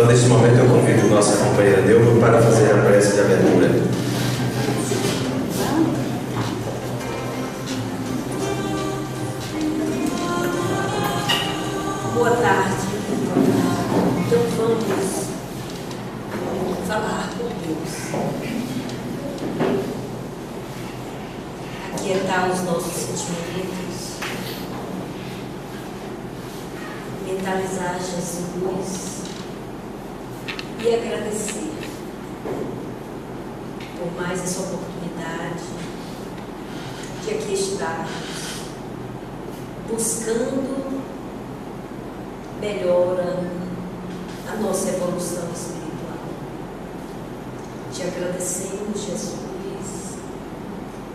Então, neste momento, eu convido nossa companheira Delma para fazer a prece de abertura. Boa tarde. Então vamos falar com Deus. Aquietar os nossos sentimentos. Mentalizar Jesus. E agradecer por mais essa oportunidade de aqui estarmos buscando melhora a nossa evolução espiritual. Te agradecemos, Jesus.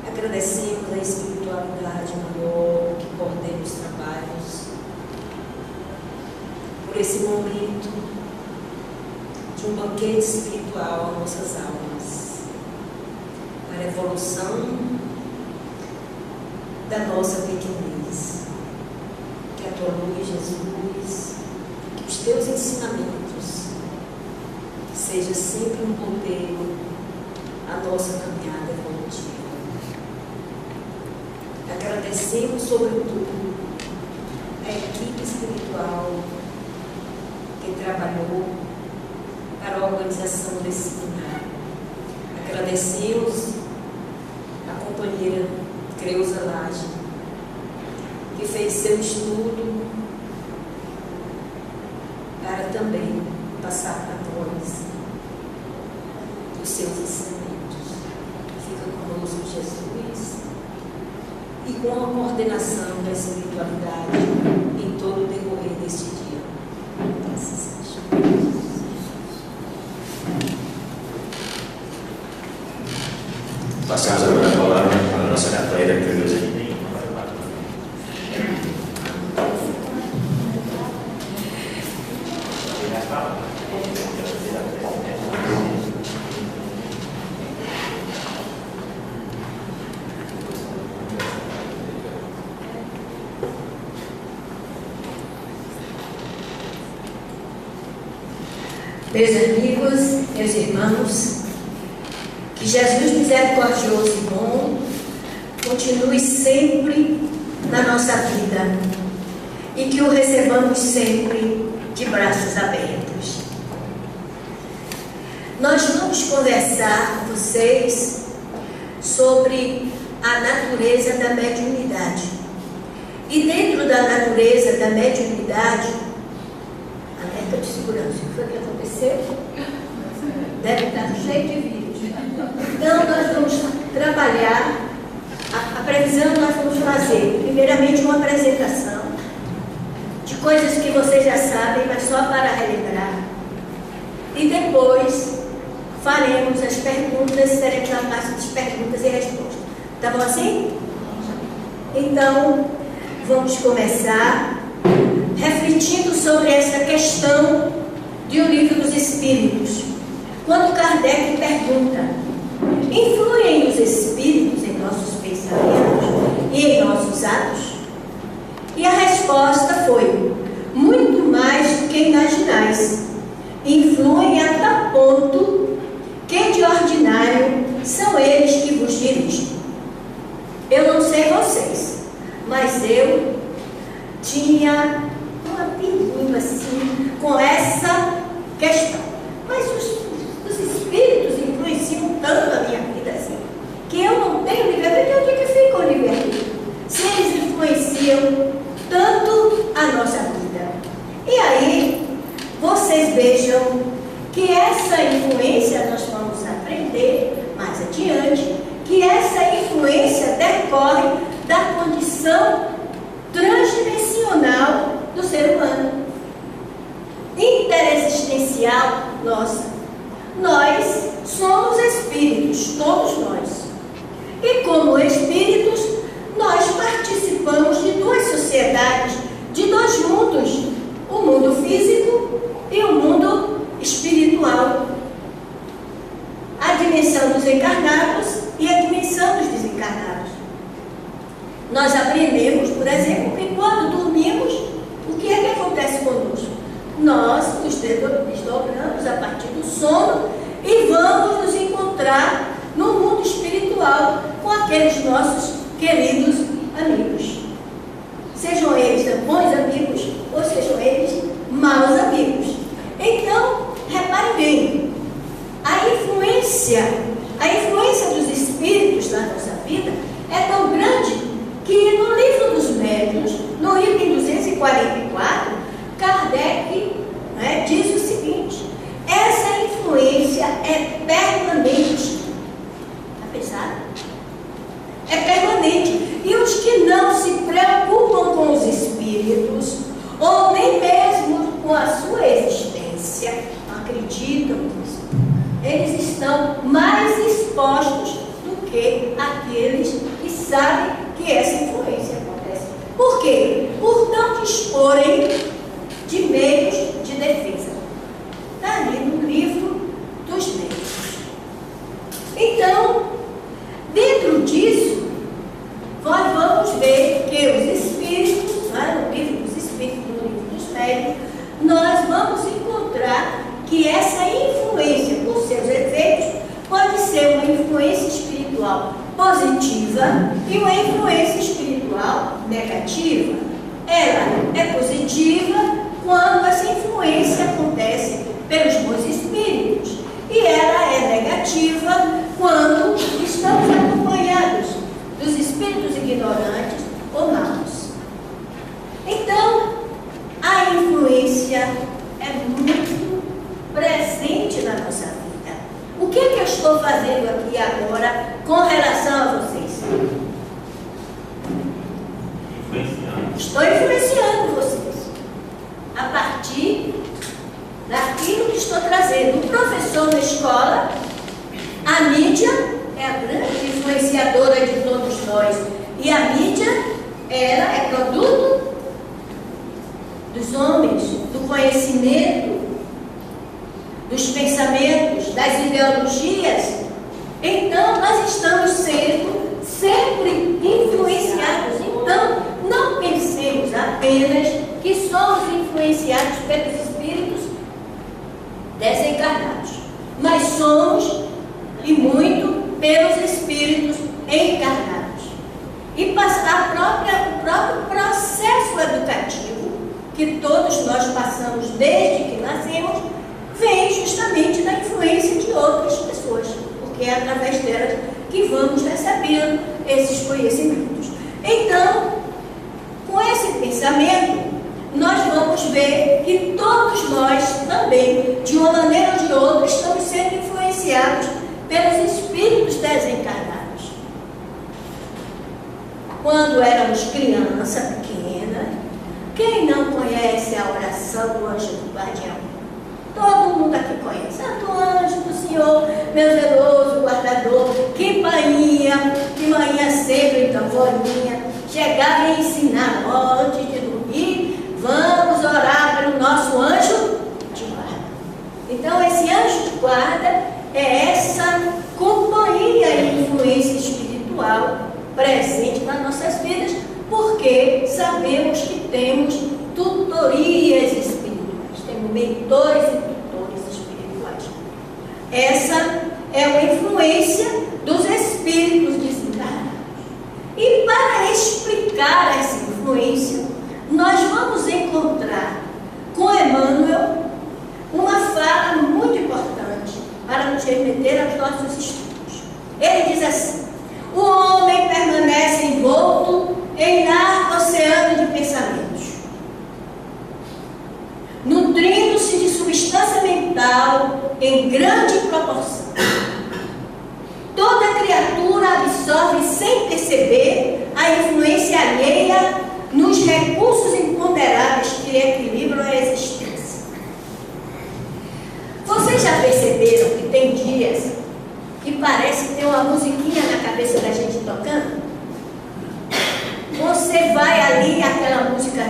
Agradecemos a espiritualidade maior que coordena os trabalhos, por esse momento de um banquete espiritual às nossas almas, para a evolução da nossa pequenez. Que a tua luz, Jesus, que os teus ensinamentos seja sempre um roteiro à nossa caminhada evolutiva. Agradecemos, sobretudo, a equipe espiritual que trabalhou para a organização desse seminário. Agradecemos a companheira Creuza Lage, que fez seu estudo para também passar para nós os seus ensinamentos. Fica conosco, Jesus, e com a coordenação da espiritualidade em todo o decorrer deste dia. Assim seja. Passamos agora a palavra para a nossa companheira Creuza. Meus amigos, meus irmãos, que Jesus misericordioso e bom continue sempre na nossa vida e que o recebamos sempre de braços abertos. Nós vamos conversar com vocês sobre a natureza da mediunidade. E dentro da natureza da mediunidade, alerta de segurança, o que foi que aconteceu? Deve estar cheio de vídeo. Então, nós vamos trabalhar, a previsão nós vamos fazer, primeiramente, uma apresentação de coisas que vocês já sabem, mas só para relembrar. E depois, faremos as perguntas, teremos a parte de perguntas e respostas. Tá bom assim? Então, vamos começar refletindo sobre essa questão de O Livro dos Espíritos. Quando Kardec pergunta: influem os espíritos em nossos pensamentos e em nossos atos? E a resposta foi: muito mais do que imaginais. Influem a tal ponto que de ordinário são eles que vos dirigem. Eu não sei vocês, mas eu tinha uma pergunta assim com essa questão. Mas os espíritos influenciam tanto a minha vida assim, que eu não tenho livre-arbítrio. Onde é que fica o livre-arbítrio? Se eles influenciam tanto a nossa vida. E aí, vocês vejam que essa influência, nós vamos aprender mais adiante, que essa influência decorre da condição transdimensional do ser humano, interexistencial nossa. Nós somos espíritos, todos nós. E como espíritos, nós participamos de duas sociedades, de dois mundos, o mundo físico e o mundo espiritual. A dimensão dos encarnados e a dimensão dos desencarnados. Nós aprendemos, por exemplo, que quando dormimos, o que é que acontece conosco? Nós nos desdobramos a partir do sono e vamos nos encontrar no mundo espiritual com aqueles nossos queridos amigos. Sejam eles bons amigos ou sejam eles maus amigos. Então, reparem bem, a influência dos espíritos na nossa vida é tão grande que no livro dos médiuns, no item 244, Kardec diz o seguinte: essa influência é permanente. Está pesado? É permanente. E os que não se preocupam com os espíritos, ou nem mesmo com a sua existência, acreditam nisso, eles estão mais expostos do que aqueles que sabem que essa influência acontece. Por quê? Por não disporem de meios de defesa. Está ali no livro dos médicos. Então, dentro disso, nós vamos ver que os espíritos, no livro dos espíritos, no livro dos médicos, nós vamos encontrar que essa influência, por seus efeitos, pode ser uma influência espiritual positiva e uma influência espiritual negativa. Ela é positiva quando essa influência acontece pelos bons espíritos, e ela é negativa quando estamos acompanhados dos espíritos ignorantes ou maus. Então, a influência é muito presente na nossa vida. O que eu estou fazendo aqui agora com relação a vocês? Estou influenciando vocês a partir daquilo que estou trazendo. O professor na escola, a mídia é a grande influenciadora de todos nós. E a mídia, ela é produto dos homens, do conhecimento, dos pensamentos, das ideologias. Então, nós estamos sendo sempre influenciados. Então, não pensemos apenas que somos influenciados pelos espíritos desencarnados, mas somos, e muito, pelos espíritos encarnados. E o próprio processo educativo que todos nós passamos desde que nascemos vem justamente da influência de outras pessoas, porque é através delas que vamos recebendo esses conhecimentos. Então, com esse pensamento, nós vamos ver que todos nós também, de uma maneira ou de outra, estamos sendo influenciados pelos espíritos desencarnados. Quando éramos criança pequena, quem não conhece a oração do anjo do guardião? Todo mundo aqui conhece. Santo anjo do Senhor, meu zeloso guardador, que manhã cedo, então, vozinha, chegava e ensinava, antes de dormir, vamos orar pelo nosso anjo de guarda. Então, esse anjo de guarda é essa companhia e influência espiritual presente nas nossas vidas, porque sabemos que temos tutorias espirituais, temos mentores e tutores espirituais. Essa é uma influência dos espíritos desencarnados. E para explicar essa influência, nós vamos encontrar com Emmanuel uma fala muito importante para nos remeter aos nossos estudos. Ele diz assim: o homem permanece envolto em largo oceano de pensamentos, nutrindo-se de substância mental em grande proporção. Toda criatura absorve sem perceber a influência alheia nos recursos imponderáveis que equilibram a existência. Vocês já perceberam que tem dias que parece ter uma musiquinha na cabeça da gente tocando? Você vai ali, aquela música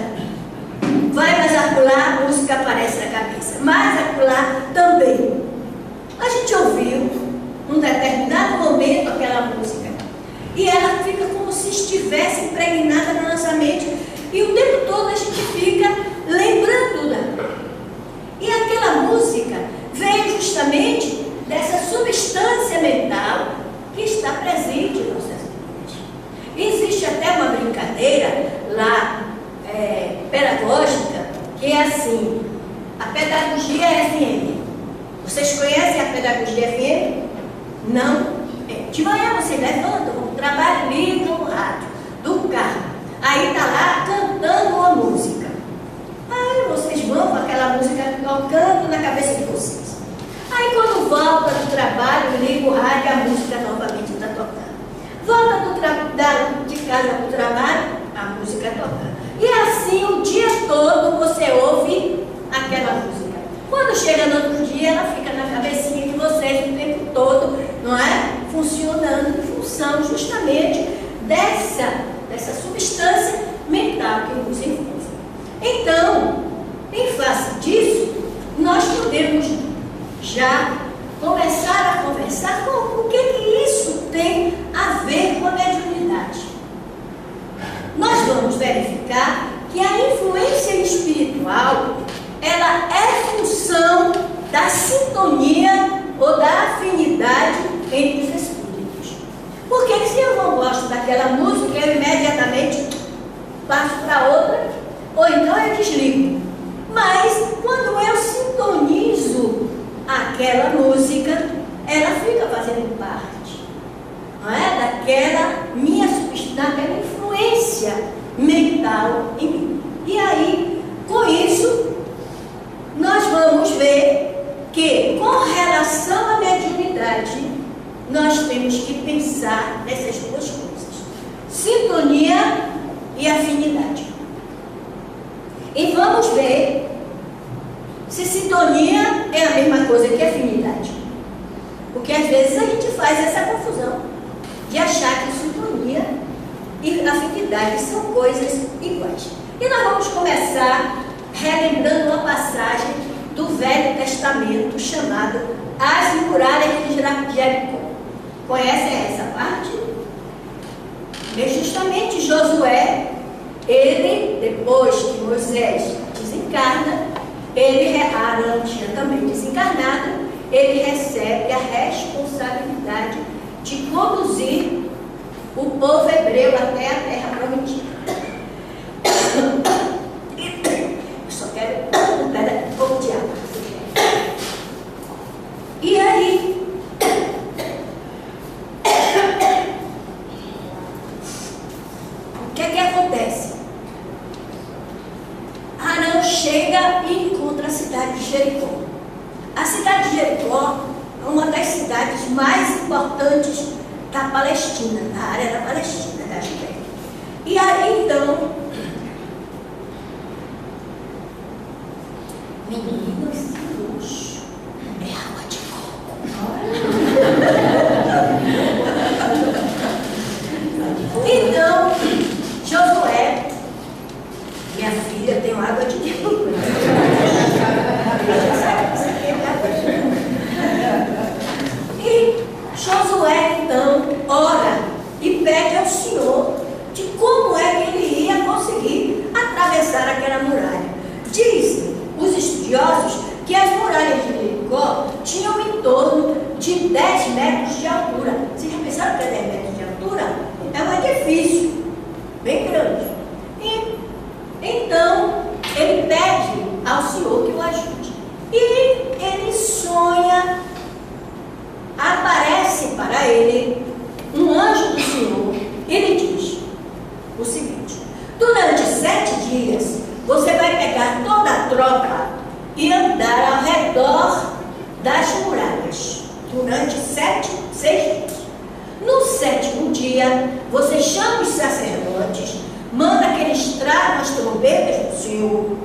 vai mais acolá, a música aparece na cabeça, mais acolá também. A gente ouviu num determinado momento aquela música e ela fica como se estivesse impregnada na nossa mente, e o tempo todo a gente fica lembrando dela. E aquela música, brincadeira lá pedagógica, que é assim, a pedagogia FM. Vocês conhecem a pedagogia FM? Não? De manhã você levanta, vão pro trabalho, liga o rádio do carro. Aí tá lá cantando uma música. Aí vocês vão com aquela música tocando na cabeça de vocês. Aí quando volta do trabalho, liga o rádio, a música novamente está tocando. Volta de casa para o trabalho, a música tocando. E assim o dia todo você ouve aquela música. Quando chega no outro dia, ela fica na cabecinha de vocês o tempo todo, não é? Funcionando em função justamente dessa substância mental que nos envolve. Então, em face disso, nós podemos já começar a conversar com o que isso tem a ver com a mediunidade. Nós vamos verificar que a influência espiritual, ela é função da sintonia ou da afinidade entre os espíritos. Porque se eu não gosto daquela música, eu imediatamente passo para outra, ou então eu desligo. Mas quando eu sintonizo aquela música, ela fica fazendo parte, não é? Daquela minha daquela influência mental em mim. E aí, com isso, nós vamos ver que, com relação à mediunidade, nós temos que pensar nessas duas coisas: sintonia e afinidade. E vamos ver se sintonia é a mesma coisa que afinidade. Porque às vezes a gente faz essa confusão de achar que sintonia e afinidade são coisas iguais. E nós vamos começar relembrando uma passagem do Velho Testamento chamado As Muralhas de Jericó. Conhecem essa parte? E justamente Josué, ele, depois que Moisés desencarna, Arão tinha também desencarnado, ele recebe a responsabilidade de conduzir o povo hebreu até a terra prometida. Eu só quero um pouco de água. E aí, o que acontece? Arão chega e encontra a cidade de Jericó. A cidade de Jericó é uma das cidades mais importantes da Palestina, da área da Palestina, da Judéia. E aí então, meninos, luxo, é água de coco. Então, Josué, minha filha, tem água de coco. E Josué então ora e pede ao Senhor de como é que ele ia conseguir atravessar aquela muralha. Dizem os estudiosos que as muralhas de Jericó tinham em torno de 10 metros de altura. Vocês já pensaram que é 10 metros de altura? É um edifício bem grande. E então ele pede ao Senhor que o ajude. E ele sonha, aparece para ele um anjo do Senhor. Ele diz o seguinte: durante 7 dias você vai pegar toda a tropa e andar ao redor das muralhas durante 6 dias. No 7º dia você chama os sacerdotes, manda que eles tragam as trombetas do Senhor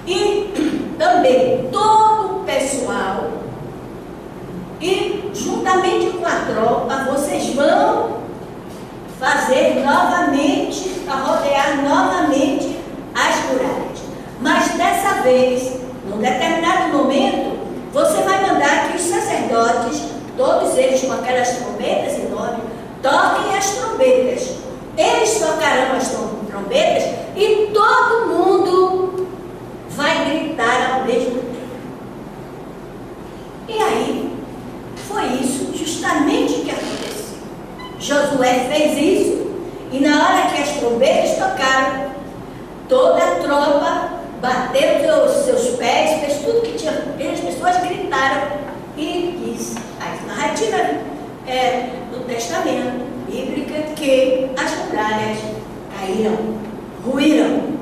e também todo o pessoal, e juntamente com a tropa vocês vão fazer novamente, rodear novamente as muralhas. Mas dessa vez, num determinado momento, você vai mandar que os sacerdotes, todos eles com aquelas trombetas enormes, toquem as trombetas. Eles tocarão as trombetas e todo mundo vai gritar ao mesmo tempo. E aí, foi isso justamente que aconteceu. Josué fez isso, e na hora que as trombetas tocaram, toda a tropa bateu os seus pés, fez tudo que tinha, e as pessoas gritaram, e diz a narrativa do Testamento bíblica que as muralhas caíram, ruíram.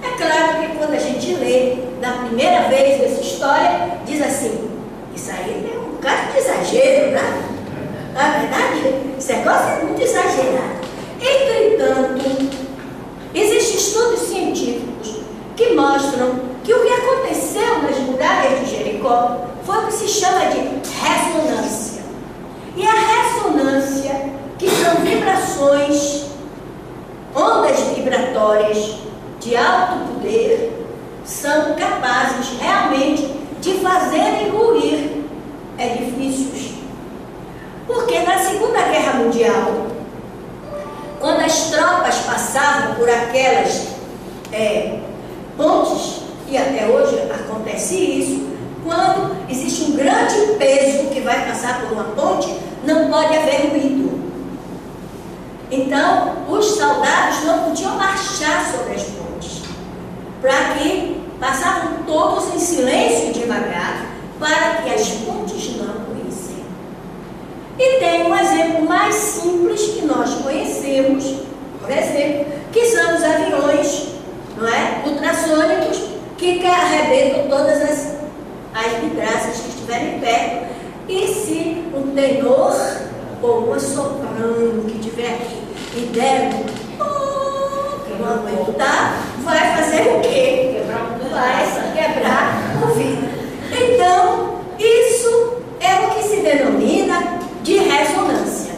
É claro que quando a gente lê da primeira vez essa história, diz assim, isso aí é um bocado de exagero, né? Na verdade, esse negócio é muito exagerado. Entretanto, existem estudos científicos que mostram que o que aconteceu nas muralhas de Jericó foi o que se chama de ressonância. E a ressonância, que são vibrações, ondas vibratórias de alto poder, são capazes realmente de fazerem ruir edifícios. Porque na Segunda Guerra Mundial, quando as tropas passavam por aquelas pontes, e até hoje acontece isso, quando existe um grande peso que vai passar por uma ponte, não pode haver ruído. Então, os soldados não podiam marchar sobre as pontes, para que passavam todos em silêncio e devagar, para que as pontes não ruíssem. E tem um exemplo mais simples que nós conhecemos, por exemplo, que são os aviões, não é? Ultrassônicos, que arrebentam todas as vidraças que estiverem perto. E se um tenor ou uma soprano que estiver aqui e der que não aguentar, vai fazer o quê? Vai quebrar o vidro. Então, isso é o que se denomina de ressonância.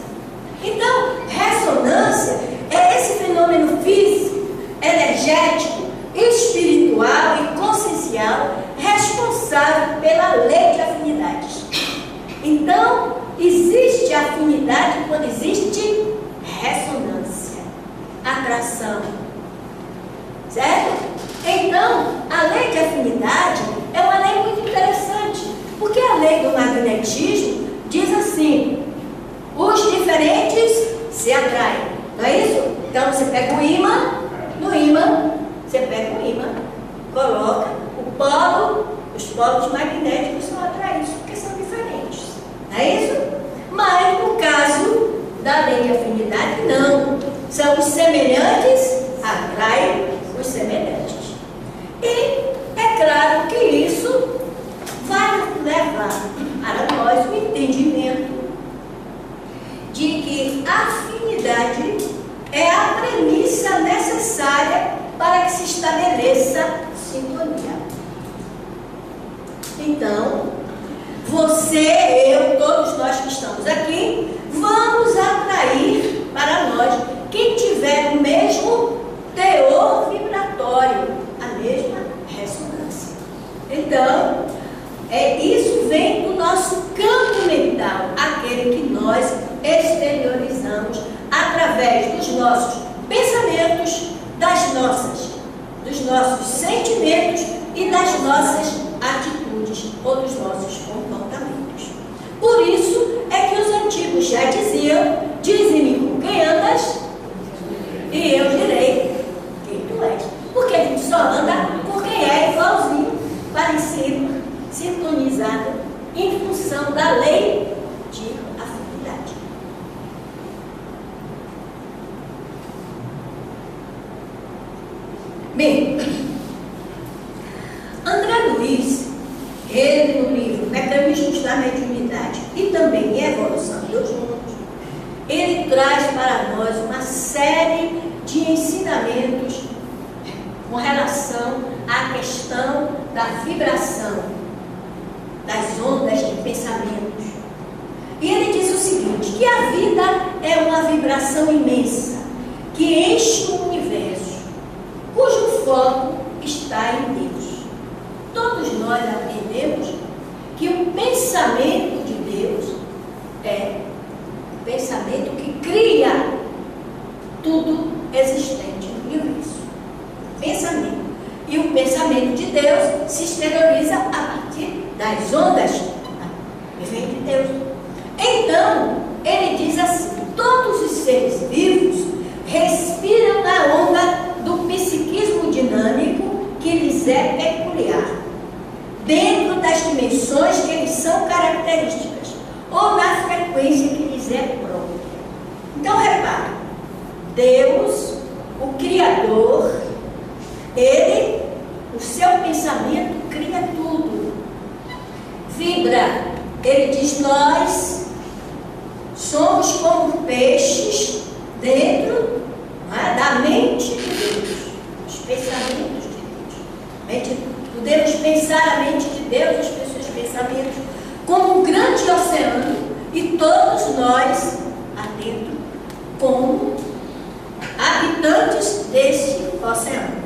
Então, ressonância é esse fenômeno físico, energético, espiritual e consciencial responsável pela lei de afinidades. Então, existe afinidade quando existe ressonância, atração, certo? Então, a lei de afinidade é uma lei muito interessante, porque a lei do magnetismo diz assim, os diferentes se atraem, não é isso? Então, você pega o ímã, no ímã, você pega o ímã, coloca o polo, os polos magnéticos são atraídos, porque são diferentes, não é isso? Mas, no caso da lei de afinidade, não. São os semelhantes atraem os semelhantes. E é claro que isso vai levar para nós o entendimento de que a afinidade é a premissa necessária para que se estabeleça sintonia. Então, você, eu, todos nós que estamos aqui, vamos atrair para nós quem tiver o mesmo teor vibratório, a mesma ressonância. Então, isso vem do nosso campo mental, aquele que nós exteriorizamos através dos nossos pensamentos, dos nossos sentimentos e das nossas atitudes ou dos nossos comportamentos. Por isso é que os antigos já diziam, dize-me com quem andas e eu direi quem tu és. Porque a gente só anda com quem é igualzinho, parecido, sintonizado, em função da lei de afinidade. Bem, André Luiz, ele no livro Mecanismos da Mediunidade e também em Evolução dos Mundos, ele traz para nós uma série de ensinamentos com relação à questão da vibração, das ondas de pensamentos. E ele diz o seguinte, que a vida é uma vibração imensa, que enche o universo, cujo foco está em Deus. Todos nós aprendemos que o pensamento de Deus é o pensamento que cria tudo existente no universo. Pensamento. E o pensamento de Deus se exterioriza a partir das ondas que vem de Deus. Então, ele diz assim, todos os seres vivos respiram na onda do psiquismo Deus, o Criador, Ele, o seu pensamento cria tudo. Vibra. Ele diz: nós somos como peixes dentro, não é, da mente de Deus, os pensamentos de Deus. Podemos pensar a mente de Deus, os seus pensamentos, como um grande oceano, e todos nós, adentro, como habitantes desse oceano.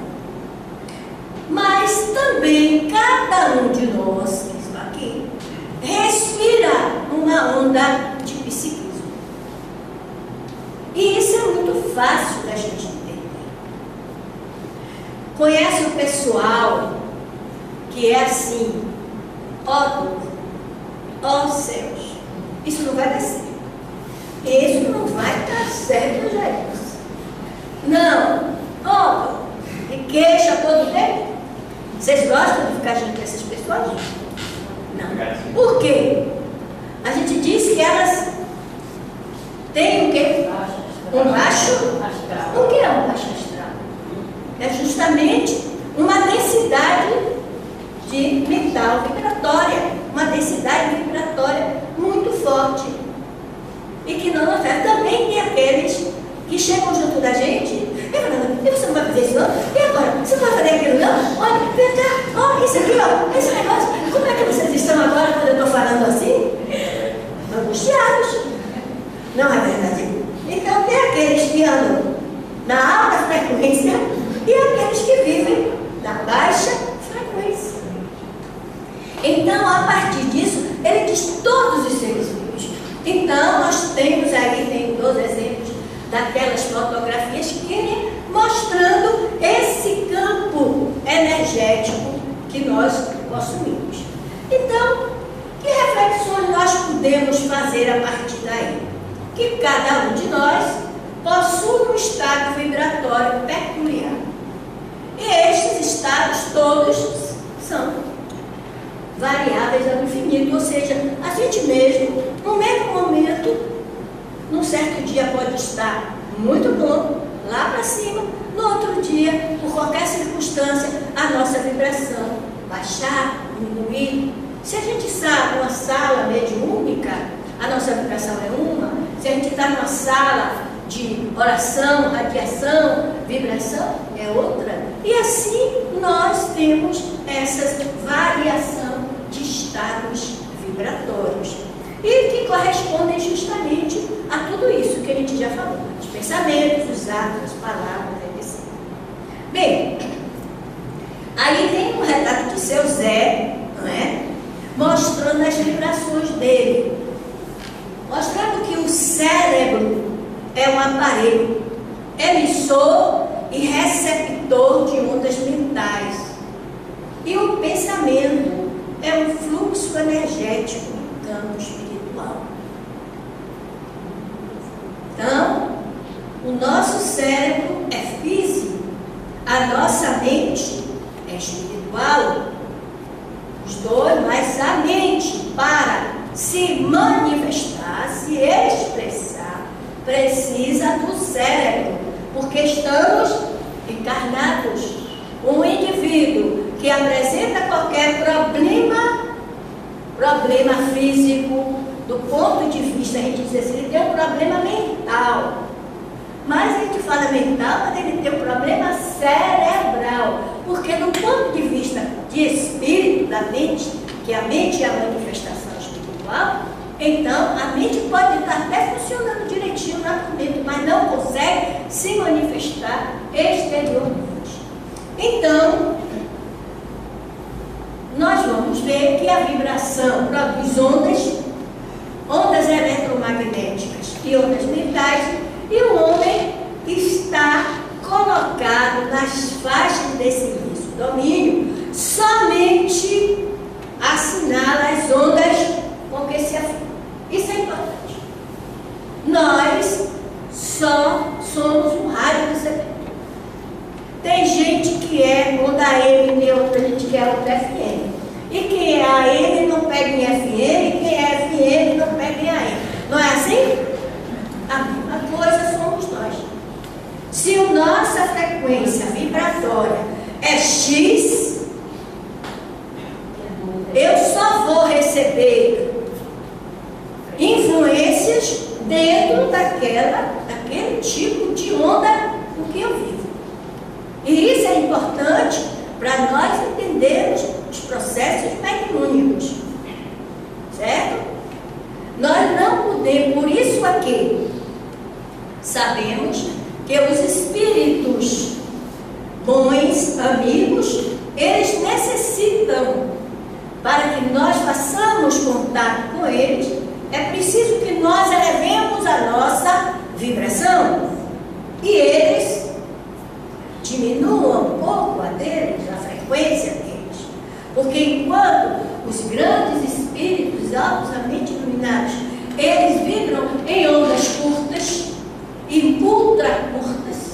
Mas também cada um de nós que está aqui respira uma onda de psiquismo. E isso é muito fácil da gente entender. Conhece o pessoal que é assim: ó Deus, ó céus, isso não vai dar certo. Isso não vai dar certo, gente. Não, ó, e queixa todo tempo. Vocês gostam de ficar junto com essas pessoas? Não. Por quê? A gente diz que elas têm o quê? Um baixo astral. O que é um baixo astral? É justamente uma densidade de metal vibratória, uma densidade vibratória muito forte. E que não afeta. Também tem aqueles que chegam junto da gente e você não vai fazer isso não? E agora? Você não vai fazer aquilo não? Olha, vem cá, olha isso aqui, ó, esse negócio. Como é que vocês estão agora quando eu estou falando assim? Angustiados. Não é verdade? Então tem aqueles que andam na alta frequência e aqueles que vivem na baixa frequência. Então, a partir disso, ele diz todos os seres vivos. Então, nós temos aí, tem 2 exemplos daquelas fotografias que mostrando esse campo energético que nós possuímos. Então, que reflexões nós podemos fazer a partir daí? Que cada um de nós possui um estado vibratório peculiar. E estes estados todos são variáveis ao infinito, ou seja, a gente mesmo, no mesmo momento, num certo dia pode estar muito bom, lá para cima, no outro dia, por qualquer circunstância, a nossa vibração baixar, diminuir. Se a gente está numa sala mediúnica, a nossa vibração é uma. Se a gente está numa sala de oração, radiação, vibração, é outra. E assim nós temos essa variação de estados vibratórios. E que correspondem justamente a tudo isso que a gente já falou. Os pensamentos, os atos, as palavras, etc. Bem, aí tem um retrato de seu Zé, não é? Mostrando as vibrações dele. Mostrando que o cérebro é um aparelho emissor e receptor de ondas mentais. E o pensamento é um fluxo energético no campo espiritual. Então, o nosso cérebro é físico, a nossa mente é espiritual. Os dois, mas a mente, para se manifestar, se expressar, precisa do cérebro, porque estamos encarnados. Um indivíduo que apresenta qualquer problema físico, do ponto de vista, a gente diz assim, ele tem um problema mental. Mas a gente fala mental, mas ele tem um problema cerebral. Porque do ponto de vista de espírito, da mente, que a mente é a manifestação espiritual, então a mente pode estar até funcionando direitinho no momento, mas não consegue se manifestar exteriormente. Então, nós vamos ver que a vibração produz ondas eletromagnéticas e ondas mentais, e o homem está colocado nas faixas desse início domínio, somente assinala as ondas com que se afirma. Isso é importante. Nós só somos um rádio receptor. Tem gente que é onda AM, tem outra gente que é onda FM. E quem é AM não pega em FM, e quem é FM não pega em AM. Não é assim? A mesma coisa somos nós. Se a nossa frequência vibratória é X, eu só vou receber influências dentro daquele tipo de onda no que eu vivo. E isso é importante para nós entendermos os processos mediúnicos. Certo? Nós não podemos, por isso aqui, sabemos que os espíritos bons, amigos, eles necessitam, para que nós façamos contato com eles, é preciso que nós elevemos a nossa vibração e eles diminuam um pouco a deles, a frequência deles. Porque enquanto os grandes espíritos altamente iluminados, eles vibram em ondas curtas e ultra curtas,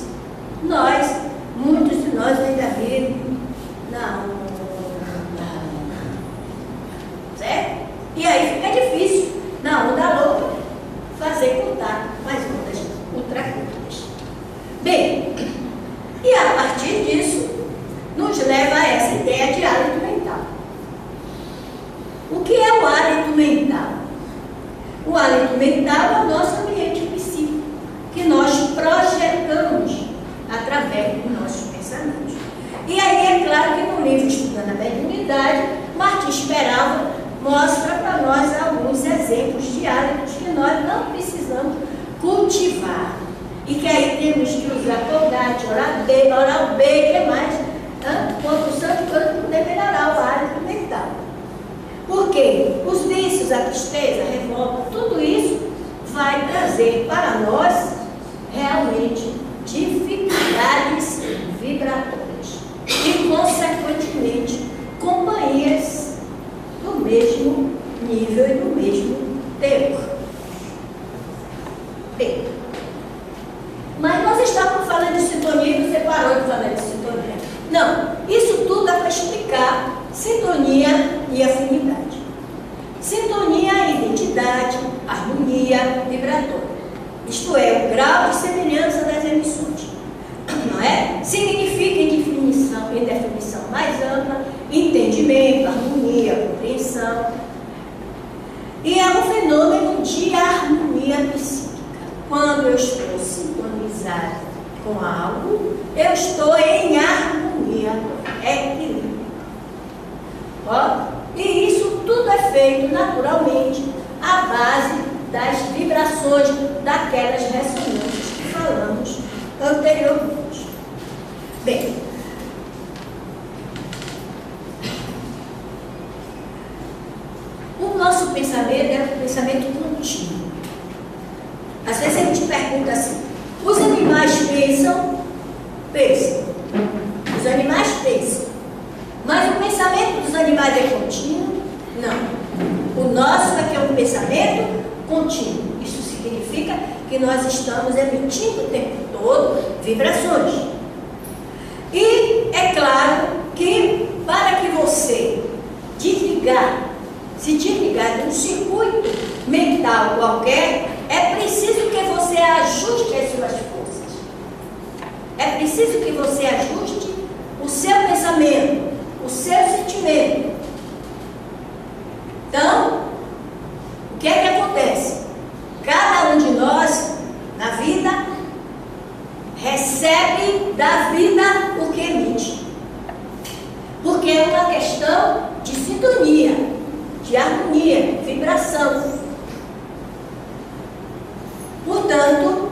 muitos de nós ainda vivem na onda. Certo? E aí fica difícil, na onda louca, fazer contato com as ondas ultra curtas. Bem, e a partir disso, nos leva a essa ideia de hálito mental. O que é o hálito mental? O hálito mental é o nosso ambiente psíquico, que nós projetamos através dos nossos pensamentos. E aí é claro que no livro Estudando a Mediunidade, Martins Peralva mostra para nós alguns exemplos de hábitos que nós não precisamos cultivar. E que aí temos que usar Colgate, Oral B, que mais? Compulsão de coisa para poder melhorar o hálito mental. Por quê? Os vícios, a tristeza, a revolta, tudo isso vai trazer para nós realmente dificuldades vibratórias e, consequentemente, companhias do mesmo nível e do mesmo teor. Bem, mas nós estávamos falando de sintonia e você parou de falar de sintonia. Não, isso tudo é para explicar sintonia e afinidade. Sintonia é identidade, harmonia vibratória. Isto é, o grau de semelhança das emissões. Não é? Significa em definição mais ampla, entendimento, harmonia, compreensão. E é um fenômeno de harmonia psíquica. Quando eu estou sintonizado com algo, eu estou em harmonia, equilíbrio. E isso tudo é feito naturalmente à base das vibrações daquelas ressonâncias que falamos anteriormente. Bem, o nosso pensamento é um pensamento contínuo. Às vezes a gente pergunta assim: os animais pensam? Pensam. Os animais pensam. Mas o pensamento dos animais é contínuo? Não. O nosso é que é um pensamento contínuo. Isso significa que nós estamos emitindo o tempo todo vibrações. E é claro que para que você se desligar de um circuito mental qualquer, é preciso que você ajuste as suas forças. É preciso que você ajuste o seu pensamento, o seu sentimento. Então, o que é que acontece? Cada um de nós, na vida, recebe da vida o que emite. Porque é uma questão de sintonia, de harmonia, vibração. Portanto,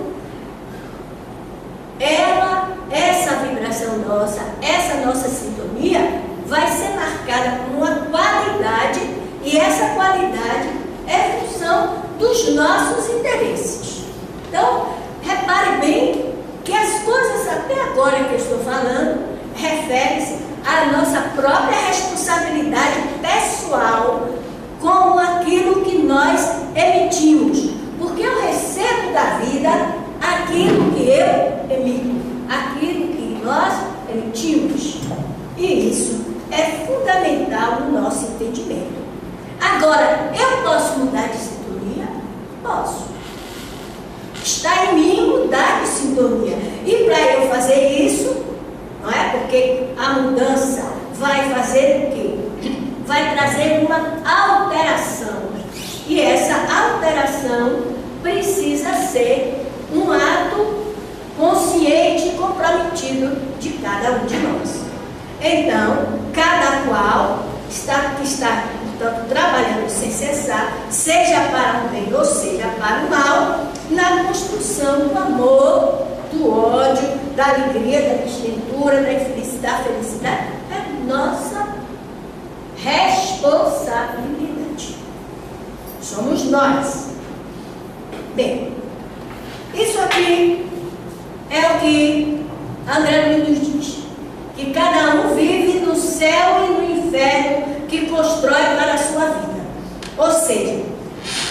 essa vibração nossa, essa nossa sintonia, vai ser marcada por uma qualidade, e essa qualidade é função dos nossos interesses. Então, repare bem que as coisas até agora que eu estou falando referem-se à nossa própria responsabilidade pessoal com aquilo que nós emitimos. Porque eu recebo da vida aquilo que eu emito, aquilo que nós emitimos. E isso é fundamental no nosso entendimento. Agora, eu posso mudar de sintonia? Posso. Está em fazer isso, não é? Porque a mudança vai fazer o quê? Vai trazer uma alteração. E essa alteração precisa ser um ato consciente e comprometido de cada um de nós. Então, cada qual está portanto, trabalhando sem cessar, seja para o bem ou seja para o mal, na construção do amor, do ódio, da alegria, da desventura, da infelicidade, é nossa responsabilidade. Somos nós. Bem, isso aqui é o que André Luiz nos diz, que cada um vive no céu e no inferno que constrói para a sua vida. Ou seja,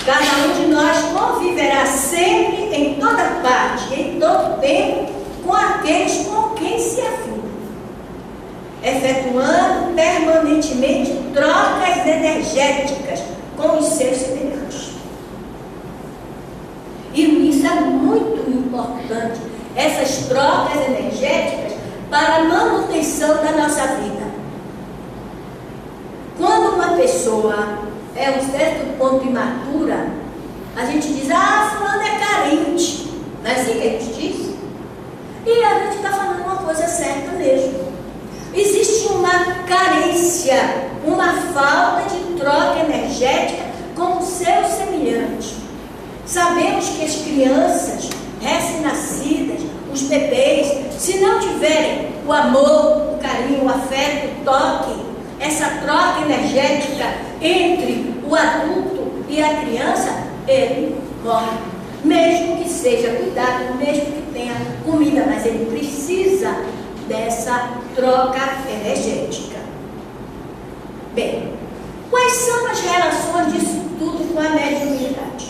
cada um de nós conviverá sempre, em toda parte, em todo tempo, com aqueles com quem se afina, efetuando permanentemente trocas energéticas com os seus semelhantes. E isso é muito importante, essas trocas energéticas para a manutenção da nossa vida. Quando uma pessoa é um certo ponto imatura, a gente diz, fulano é carente. Não é assim que a gente diz? E a gente está falando uma coisa certa mesmo. Existe uma carência, uma falta de troca energética com o seu semelhante. Sabemos que as crianças recém-nascidas, os bebês, se não tiverem o amor, o carinho, o afeto, o toque, essa troca energética entre o adulto e a criança, ele morre. Mesmo que seja cuidado, mesmo que tenha comida, mas ele precisa dessa troca energética. Bem, quais são as relações disso tudo com a mediunidade?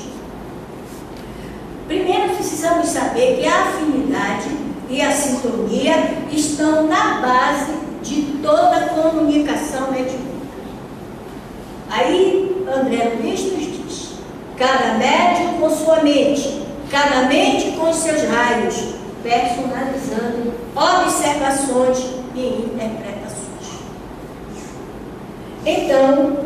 Primeiro, precisamos saber que a afinidade e a sintonia estão na base de toda a comunicação mediúnica. Aí, André Luiz nos diz, cada médium com sua mente, cada mente com seus raios, personalizando observações e interpretações. Então,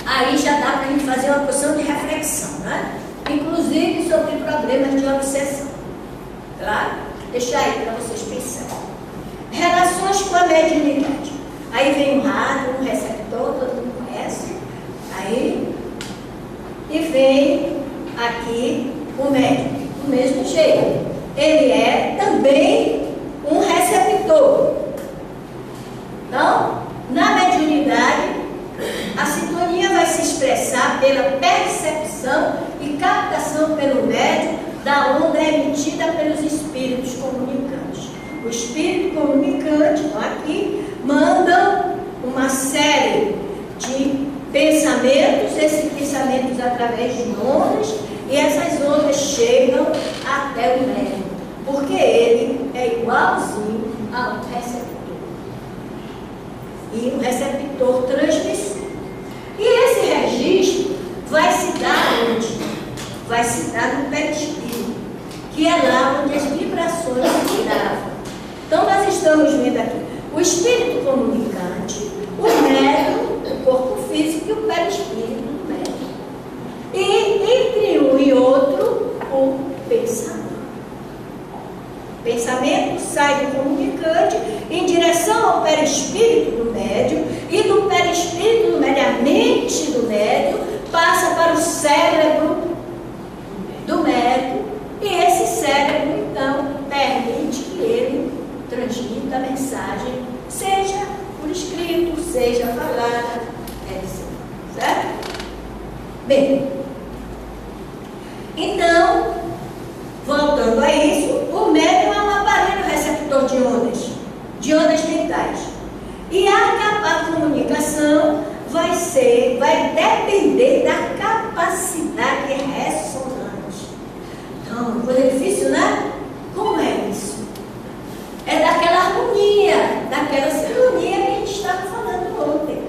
aí já dá para a gente fazer uma porção de reflexão, né? Inclusive sobre problemas de obsessão. Claro? Deixa aí para vocês pensarem. Relações com a mediunidade. Aí vem um rádio, um receptor, todo mundo conhece. Aí, e vem aqui o médium. Do mesmo jeito. Ele é também um receptor. Então, na mediunidade, a sintonia vai se expressar pela percepção e captação pelo médium da onda emitida pelos espíritos comunicantes. O espírito comunicante, aqui, manda uma série de pensamentos, esses pensamentos através de ondas, e essas ondas chegam até o médium, porque ele é igualzinho ao receptor. E o receptor transmissor. E esse registro vai se dar onde? Vai se dar no perispírito, que é lá onde as vibrações se gravam. Então nós estamos vendo aqui o espírito comunicante, o médium, o corpo físico e o perispírito do médium. E entre um e outro, o pensamento. O pensamento sai do comunicante em direção ao perispírito do médium, e do perispírito do médium, a mente do médium, passa para o cérebro do médium, e esse cérebro, então, permite que ele transmita a mensagem, seja por escrito, seja falada, etc. Certo? Bem, então, voltando a isso, o médium é um aparelho receptor de ondas mentais. E a comunicação vai depender da capacidade ressonante. Então, coisa difícil, né? Como é isso? É daquela harmonia, daquela sintonia que a gente estava falando ontem.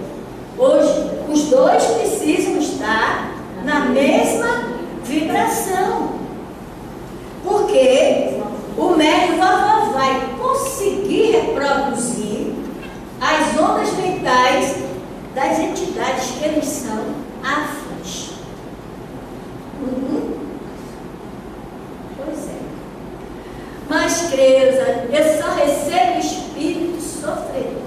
Hoje, os dois precisam estar na mesma vibração. Porque o médium vai reproduzir as ondas mentais das entidades que eles são afins. Pois é. Mas, Creuza, eu só recebo espírito sofredor.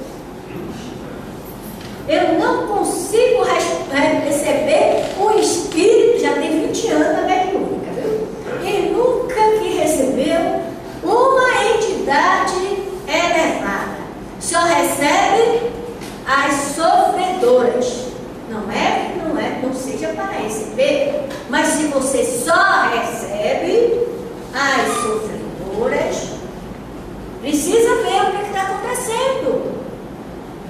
Eu não consigo receber um espírito, já tem 20 anos na mediúnica, viu? E nunca que recebeu uma entidade elevada. Só recebe as sofredoras. Não seja para receber, mas se você só recebe as sofredoras, precisa ver o que está acontecendo.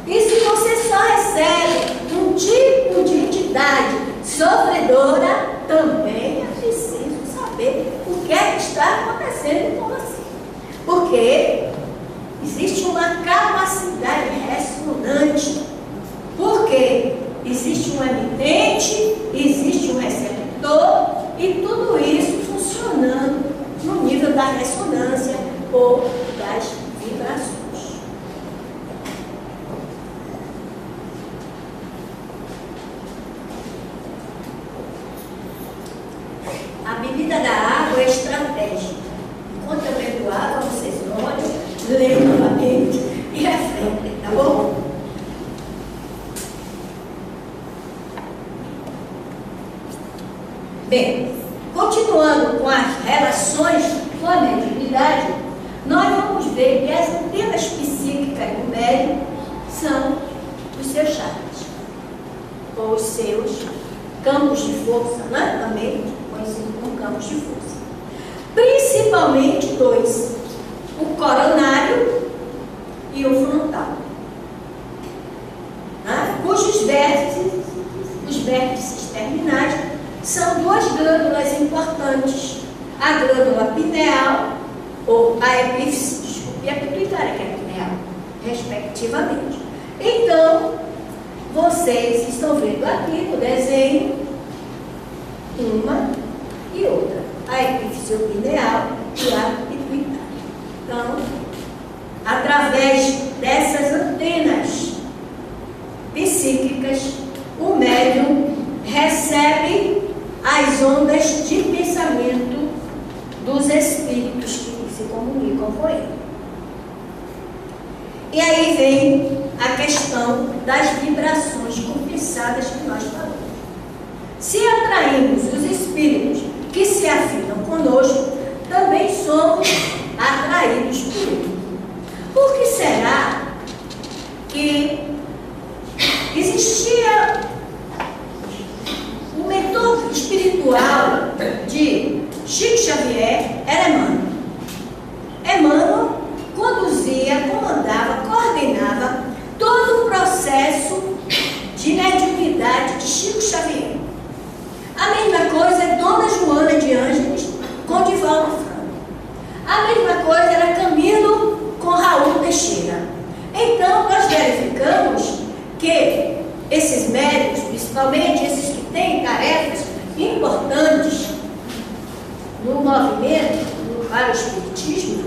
E se você só recebe um tipo de entidade sofredora, também é preciso saber o que é que está acontecendo com você. Porque existe uma capacidade ressonante. Porque existe um emitente, existe um receptor, e tudo isso funcionando no nível da ressonância ou das vibrações. A bebida da água é estratégica. Enquanto eu bebo água, vocês olham, leem novamente e refletem, tá bom? Bem, continuando com as relações com a mediunidade, nós vamos ver que as antenas psíquicas do médium são os seus chakras, ou os seus campos de força, né? Também conhecido como campos de força. Principalmente dois, o coronário e o frontal, né? Cujos vértices, os vértices terminais, são duas glândulas importantes, a glândula pineal, ou a epífise, desculpe, e a pituitária, que é pineal, respectivamente. Então, vocês estão vendo aqui no desenho uma e outra, a epífise pineal e a pituitária. Então, através dessas antenas psíquicas, o médium recebe as ondas de pensamento dos espíritos que se comunicam com ele. E aí vem a questão das vibrações compensadas que nós falamos. Se atraímos os espíritos que se afinam conosco, também somos atraídos por ele. Por que será que existia o mentor espiritual de Chico Xavier? Era Emmanuel. Emmanuel conduzia, comandava, coordenava todo o processo de mediunidade de Chico Xavier. A mesma coisa é Dona Joana de Ângeles com Divaldo Franco. A mesma coisa era Camilo com Raul Teixeira. Então, nós verificamos que esses médicos, principalmente esses que têm tarefas importantes no movimento, para o espiritismo,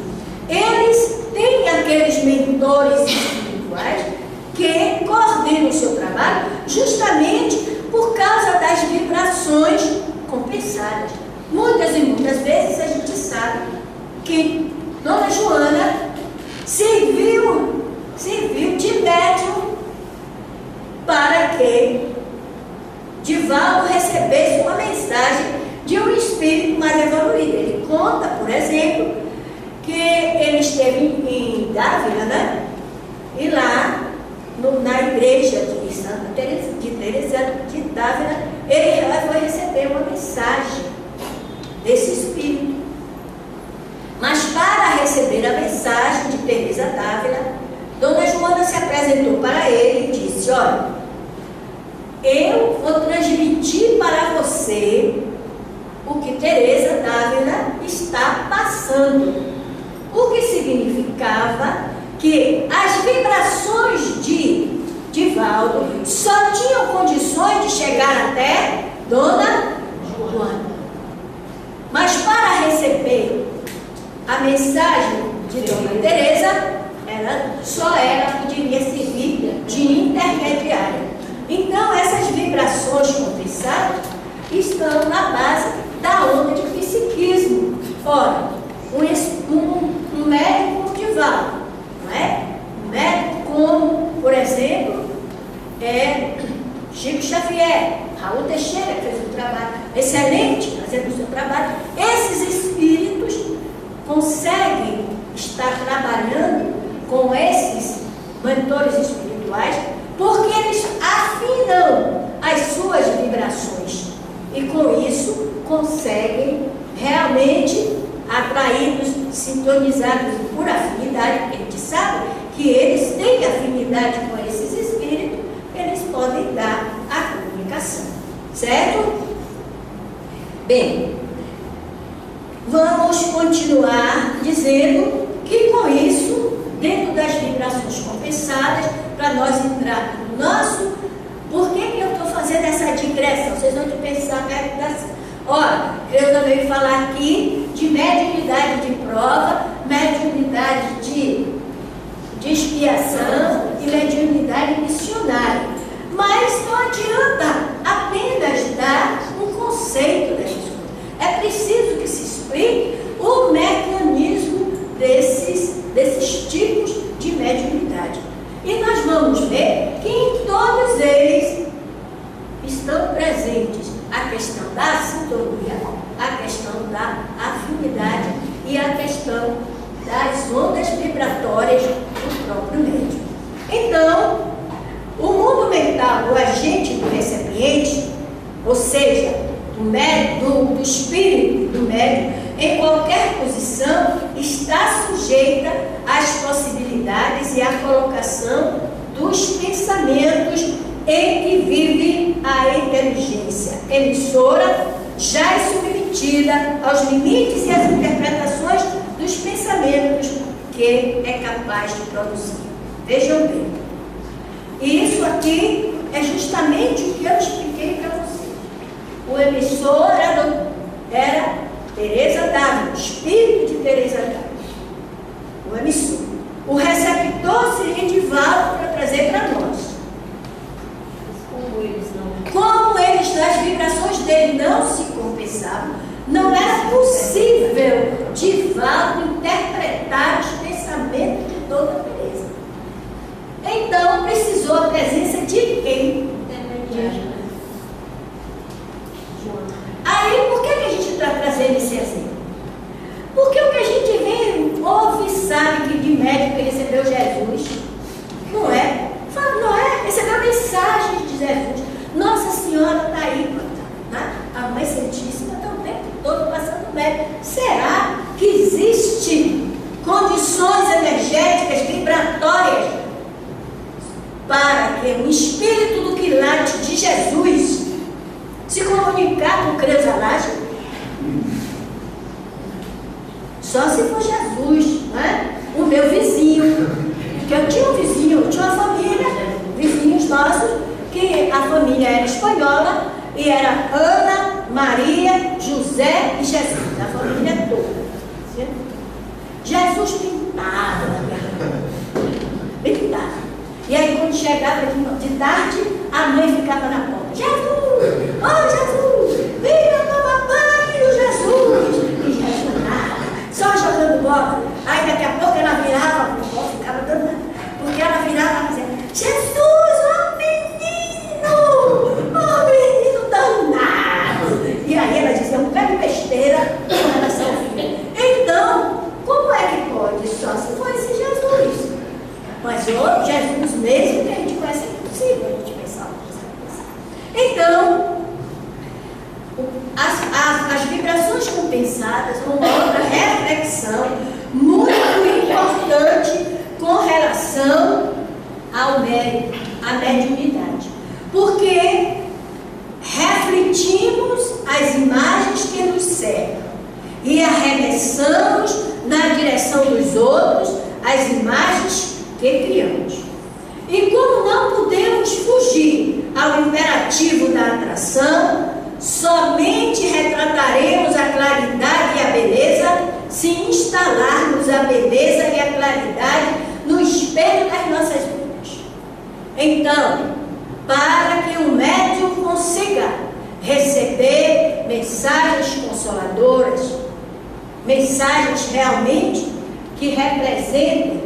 eles têm aqueles mentores espirituais que coordenam o seu trabalho justamente por causa das vibrações compensadas. Muitas e muitas vezes a gente sabe que Dona Joana serviu de médium para que Divaldo recebesse uma mensagem de um espírito mais evoluído. Ele conta, por exemplo, que ele esteve em Dávila, né? E lá, na igreja de Santa Teresa de Dávila, ele foi receber uma mensagem desse espírito. Mas para receber a mensagem de Teresa Dávila, Dona Joana se apresentou para ele e disse: olha, eu vou transmitir para você o que Teresa Dávila está passando. O que significava que as vibrações de Divaldo só tinham condições de chegar até Dona Joana. Mas para receber a mensagem de Dona Teresa, ela só ela poderia servir de intermediária. Então, essas vibrações compensadas estão na base da onda de psiquismo. Ora, um médico multival, não é? Um médico como, por exemplo, Chico Xavier, Raul Teixeira, que fez um trabalho excelente fazendo o seu trabalho. Esses espíritos conseguem estar trabalhando com esses mentores espirituais porque eles afinam as suas vibrações e com isso conseguem realmente atraídos, sintonizados por afinidade, porque a gente sabe que eles têm afinidade com esses espíritos, eles podem dar a comunicação, certo? Bem, vamos continuar dizendo que com isso, dentro das vibrações compensadas, para nós entrar no nosso, por que eu estou fazendo essa digressão? Vocês vão pensar, olha, eu também vou falar aqui de mediunidade de prova, mediunidade de expiação e mediunidade missionária. Mas não adianta apenas dar um conceito dessas coisas. É preciso que se explique o mecanismo desses tipos de mediunidade. E nós vamos ver que em todos eles estão presentes a questão da sintonia, a questão da afinidade e a questão das ondas vibratórias do próprio médium. Então, o mundo mental do agente do recipiente, ou seja, do espírito do médium, em qualquer posição, está sujeita às possibilidades e à colocação dos pensamentos em que vive a inteligência emissora, já é submetida aos limites e às interpretações dos pensamentos que é capaz de produzir. Vejam bem. E isso aqui é justamente o que eu expliquei para vocês. O emissor era Teresa d'Ávila, o espírito de Teresa d'Ávila. O emissor. O receptor seria Divaldo para trazer para nós. Como eles, nas vibrações dele, não se compensavam, não era possível Divaldo interpretar os pensamentos de Dona Teresa. Então, precisou a presença de quem? Aí, por que a gente está trazendo esse exemplo? Porque o que a gente vê, ouve e sabe que de médico que recebeu Jesus, não é? Não é? Recebeu mensagens de Jesus. Nossa Senhora está aí, né? A Mãe Santíssima está o tempo todo passando médico. Será que existe condições energéticas, vibratórias, para que o espírito do quilate de Jesus se comunicar com o Creusalage? Só se for Jesus, né? O meu vizinho, porque eu tinha um vizinho, eu tinha uma família, vizinhos nossos, que a família era espanhola e era Ana, Maria, José e Jesus, a família toda. Jesus pintava na minha pintava. E aí quando chegava de tarde, a mãe ficava na porta. Jesus! Oh Jesus! Venha tomar banho, Jesus! E Jesus nada, só jogando bola. Aí daqui a pouco ela virava, ficava danada, porque ela virava dizendo, Jesus, oh menino danado. E aí ela dizia um pé de besteira com relação ao filho. Então, como é que pode? Só se for esse Jesus. Mas o Jesus mesmo que a gente conhece é impossível a gente pensar uma coisa. Então, as vibrações compensadas são uma outra reflexão muito importante com relação ao médium, à mediunidade. Porque refletimos as imagens que nos cercam e arremessamos na direção dos outros as imagens que criamos. E como não podemos fugir ao imperativo da atração, somente retrataremos a claridade e a beleza se instalarmos a beleza e a claridade no espírito nossas vidas. Então, para que o médium consiga receber mensagens consoladoras, mensagens realmente que representem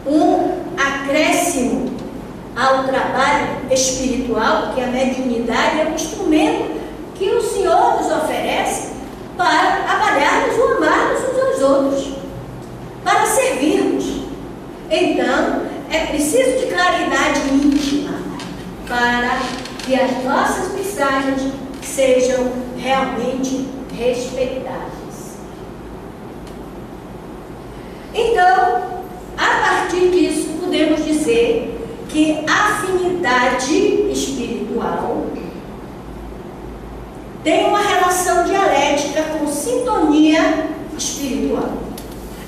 um acréscimo ao trabalho espiritual, porque a mediunidade é um instrumento que o Senhor nos oferece para trabalharmos ou amarmos uns aos outros, para servirmos. Então, é preciso de claridade íntima para que as nossas mensagens sejam realmente respeitadas. Então, a partir disso, podemos dizer que a afinidade espiritual tem uma relação dialética com sintonia espiritual.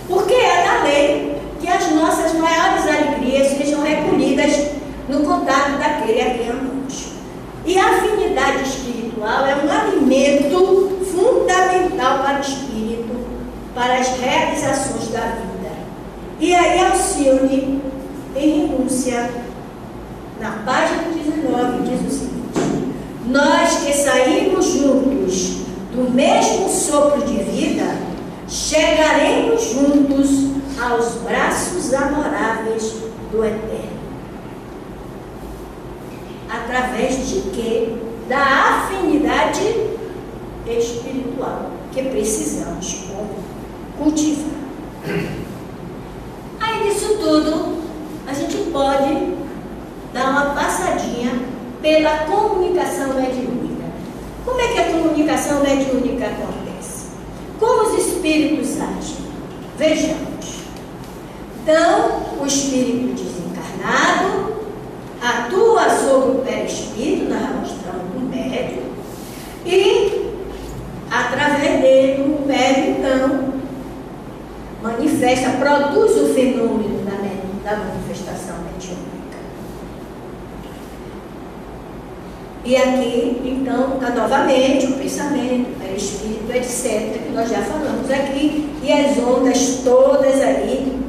Porque é da lei que as nossas maiores alegrias sejam recolhidas no contato daquele a quem amamos. E a afinidade espiritual é um alimento fundamental para o espírito, para as realizações da vida. E aí Alcione, em renúncia, na página 19, diz o seguinte: nós que saímos juntos do mesmo sopro de vida, chegaremos juntos aos braços amoráveis do Eterno. Através de quê? Da afinidade espiritual que precisamos cultivar. Aí nisso tudo, a gente pode dar uma passadinha pela comunicação mediúnica. Como é que a comunicação mediúnica acontece? Como os espíritos agem? Vejamos. Então, o espírito desencarnado atua sobre o perispírito, nós mostramos o médium, e através dele o médium então manifesta, produz o fenômeno da manifestação mediúnica. E aqui, então, está novamente o pensamento, o perispírito, etc., que nós já falamos aqui, e as ondas todas aí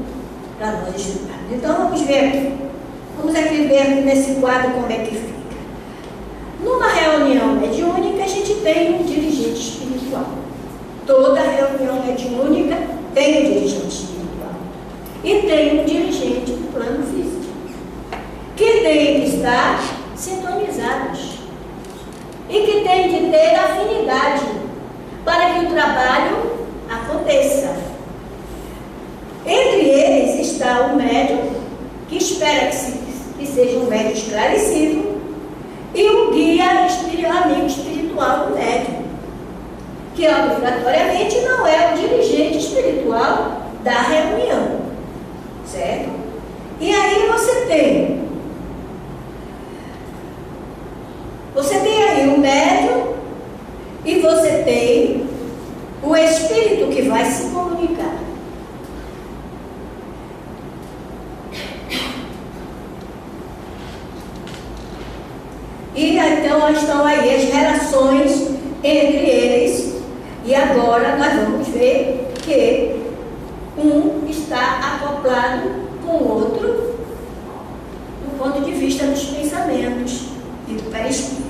para nós estudarmos. Então, vamos ver aqui. Vamos aqui ver aqui nesse quadro como é que fica. Numa reunião mediúnica, a gente tem um dirigente espiritual. Toda reunião mediúnica tem um dirigente espiritual. E tem um dirigente do plano físico, que tem que estar sintonizados. E que tem de ter afinidade para que o trabalho aconteça. Entre eles está o médium, que espera que seja um médium esclarecido, e o guia amigo espiritual do médium, que obrigatoriamente não é o dirigente espiritual da reunião, certo? E aí você tem aí o médium e você tem o espírito que vai se comunicar. E então estão aí as relações entre eles, e agora nós vamos ver que um está acoplado com o outro do ponto de vista dos pensamentos e do perispírito.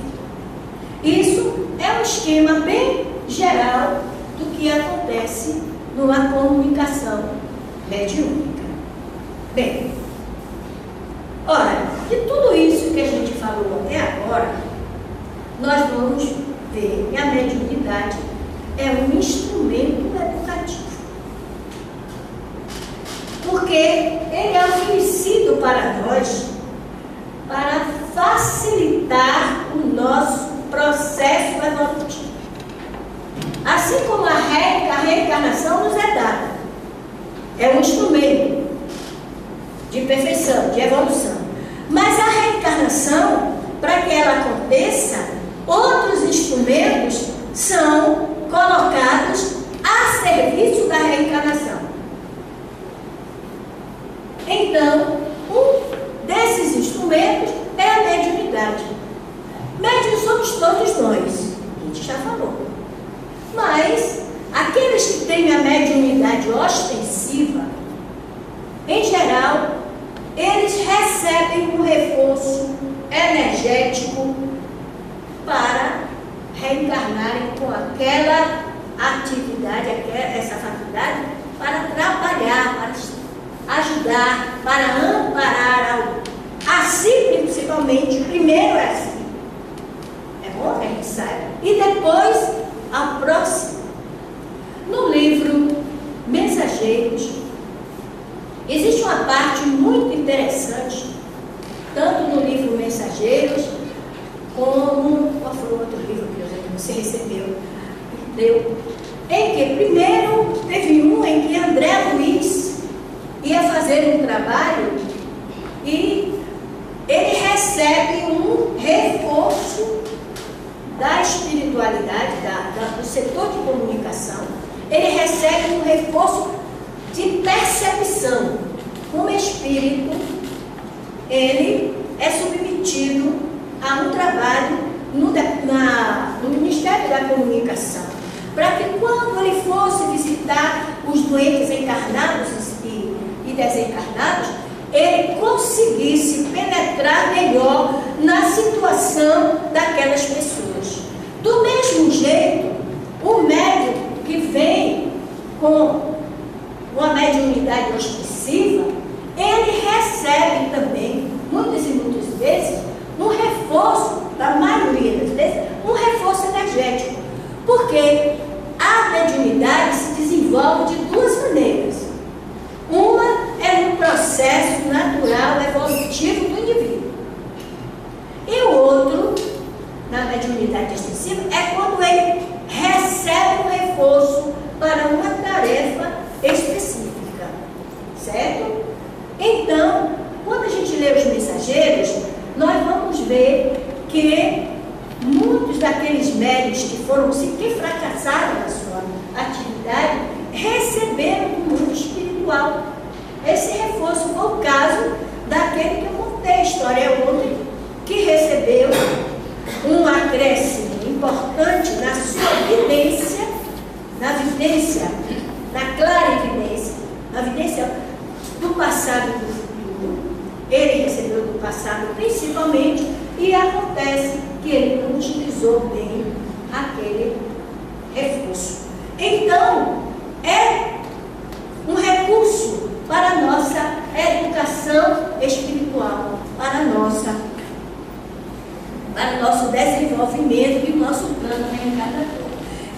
Isso é um esquema bem geral do que acontece numa comunicação mediúnica. Bem, ora, de tudo isso que a gente falou até agora, nós vamos ver que a mediunidade é um instrumento educativo. Porque ele é oferecido para nós para facilitar o nosso processo evolutivo. Assim como a reencarnação nos é dada. É um instrumento de perfeição, de evolução. Mas a reencarnação, para que ela aconteça, outros instrumentos são colocados a serviço da reencarnação. Então, um desses instrumentos é a mediunidade. Médiuns somos todos nós, a gente já falou. Mas aqueles que têm a mediunidade ostensiva, em geral, energético para reencarnarem com aquela atividade, essa faculdade, para trabalhar, para ajudar, para amparar algo. Assim, principalmente, primeiro é assim. É bom que a gente saiba. E depois, a próxima. No livro Mensageiros, existe uma parte muito interessante, tanto no livro Mensageiros, como, qual foi o outro livro que você recebeu? Em que primeiro teve um em que André Luiz ia fazer um trabalho e ele recebe um reforço da espiritualidade, do setor de comunicação. Ele recebe um reforço de percepção. Como espírito, ele é submetido a um trabalho no Ministério da Comunicação, para que quando ele fosse visitar os doentes encarnados e desencarnados, ele conseguisse penetrar melhor na situação daquelas pessoas. Do mesmo jeito, o médium que vem com uma mediunidade ostensiva, ele recebe também, muitas e muitas vezes, um reforço, da maioria das vezes, um reforço energético. Porque a mediunidade se desenvolve de duas maneiras. Uma é no processo natural evolutivo do indivíduo. E o outro, na mediunidade extensiva, é quando ele recebe um reforço para uma tarefa específica. Certo? Então, quando a gente lê os Mensageiros, nós vamos ver que muitos daqueles médiuns que fracassaram na sua atividade receberam do mundo espiritual. Esse reforço foi o caso daquele que eu contei a história ontem, que recebeu um acréscimo importante na sua vidência, na clara evidência, na vidência do passado e do futuro. Ele recebeu do passado principalmente, e acontece que ele não utilizou bem aquele reforço. Então, é um recurso para a nossa educação espiritual, para o nosso desenvolvimento e o nosso plano reencarnatório.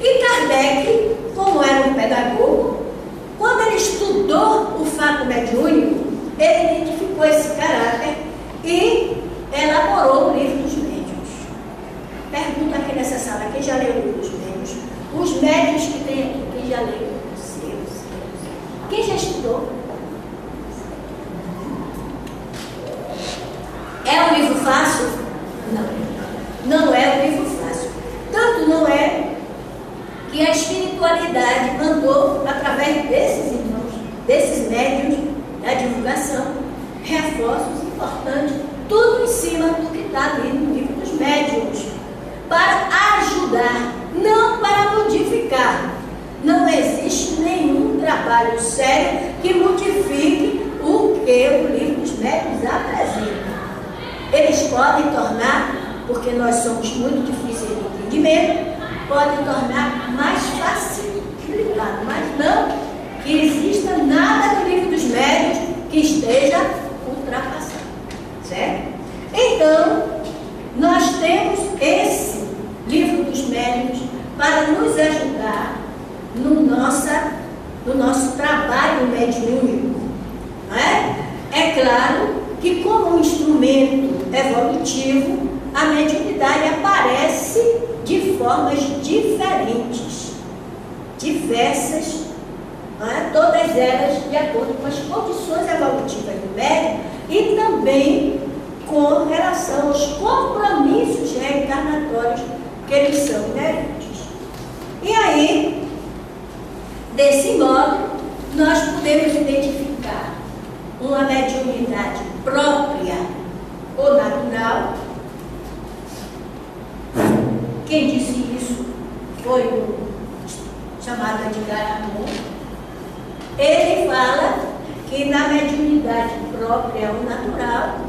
E Kardec, como era um pedagogo, quando ele estudou o fato mediúnico, ele identificou esse caráter e elaborou o livro dos médiuns. Pergunta aqui nessa sala, quem já leu o livro dos médiuns? Os médiuns que tem aqui, quem já leu? Quem já estudou? É um livro fácil? Não. Não é um livro fácil. Tanto não é que a espiritualidade mandou, através desses irmãos, desses médiuns da divulgação, reforços importantes, tudo em cima do que está ali no livro dos médiuns, para ajudar, não para modificar. Não existe nenhum trabalho sério que modifique o que o livro dos médiuns apresenta. Eles podem tornar, porque nós somos muito difíceis de entendimento, podem tornar mais facilitado, mas não que exista nada no livro dos médiuns que esteja ultrapassado. Certo? Então, nós temos esse livro dos médiuns para nos ajudar no nosso trabalho mediúnico. Não é? É claro que, como um instrumento evolutivo, a mediunidade aparece de formas diferentes, diversas, não é? Todas elas de acordo com as condições evolutivas do médium e também com relação aos compromissos reencarnatórios que eles são inerentes. E aí, desse modo, nós podemos identificar uma mediunidade própria ou natural. Quem disse isso foi o chamado Edgar Morin. Ele fala que na mediunidade própria ou natural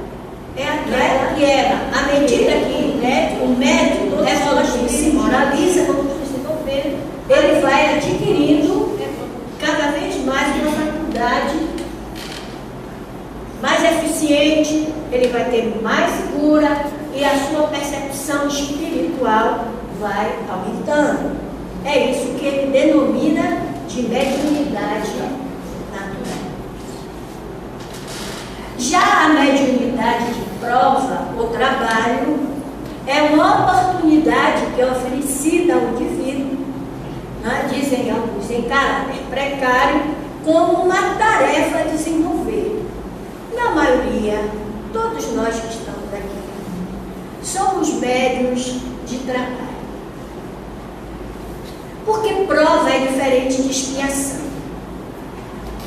é aquela que era, à medida que o médico evolui e se moraliza, ele vai adquirindo cada vez mais uma faculdade mais eficiente, ele vai ter mais cura e a sua percepção espiritual vai aumentando. É isso que ele denomina de mediunidade natural. Já a mediunidade de prova ou trabalho é uma oportunidade que é oferecida ao indivíduo, né? Dizem alguns, em caráter precário, como uma tarefa a desenvolver. Na maioria, todos nós que estamos aqui, somos médiuns de trabalho. Porque prova é diferente de expiação.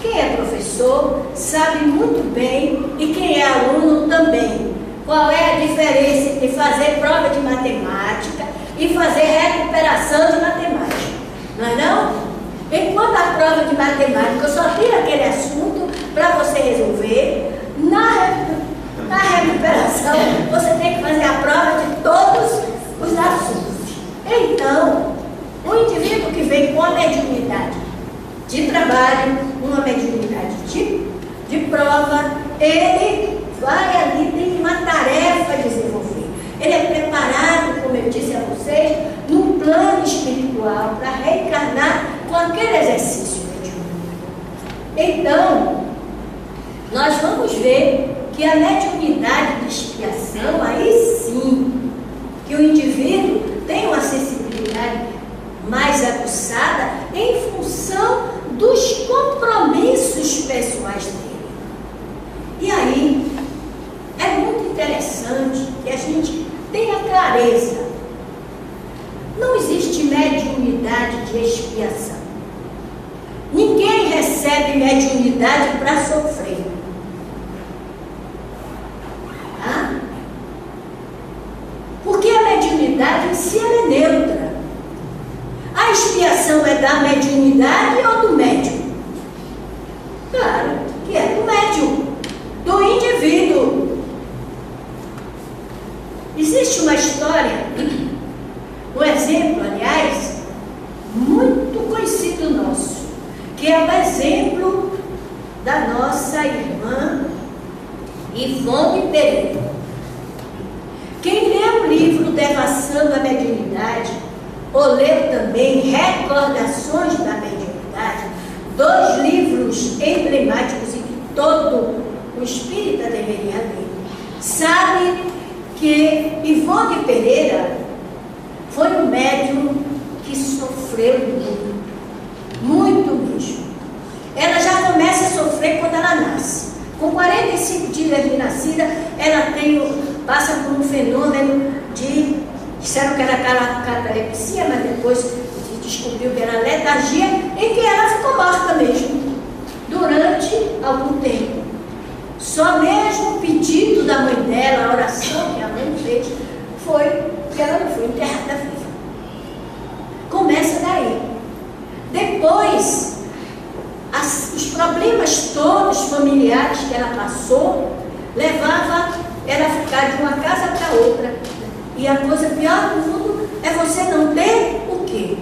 Quem é professor sabe muito bem, e quem é aluno também, qual é a diferença entre fazer prova de matemática e fazer recuperação de matemática. Não é não? Enquanto a prova de matemática só tira aquele assunto para você resolver, na recuperação você tem que fazer a prova de todos os assuntos. Então, o indivíduo que vem com a mediunidade de trabalho, uma mediunidade de prova, ele vai ali, tem uma tarefa a desenvolver. Ele é preparado, como eu disse a vocês, num plano espiritual para reencarnar com aquele exercício mediúnico. Então, nós vamos ver que a mediunidade de expiação, aí sim, que o indivíduo tem uma sensibilidade mais aguçada em função dos compromissos pessoais dele. E aí, é muito interessante que a gente tenha clareza. Não existe mediunidade de expiação. Ninguém recebe mediunidade para sofrer. Tá? Porque a mediunidade em si ela é neutra. A expiação é da mediunidade ou do médium? Claro que é do médium, do indivíduo. Existe uma história, um exemplo, aliás, muito conhecido nosso, que é o exemplo da nossa irmã Ivone Pereira. Quem lê o livro Devassando a Mediunidade, ou leu também Recordações da Mediunidade, dois livros emblemáticos e que todo o espírita deveria ler, sabe que Ivone Pereira foi um médium que sofreu muito mesmo. Ela já começa a sofrer quando ela nasce. Com 45 dias de nascida, ela passa por um fenômeno de, disseram que era catalepsia, mas depois descobriu que era letargia, em que ela ficou morta mesmo, durante algum tempo. Só mesmo o pedido da mãe dela, a oração que a mãe fez, foi que ela não foi enterrada viva. Começa daí. Depois, os problemas todos familiares que ela passou, levava ela a ficar de uma casa para outra. E a coisa pior do mundo é você não ter o quê?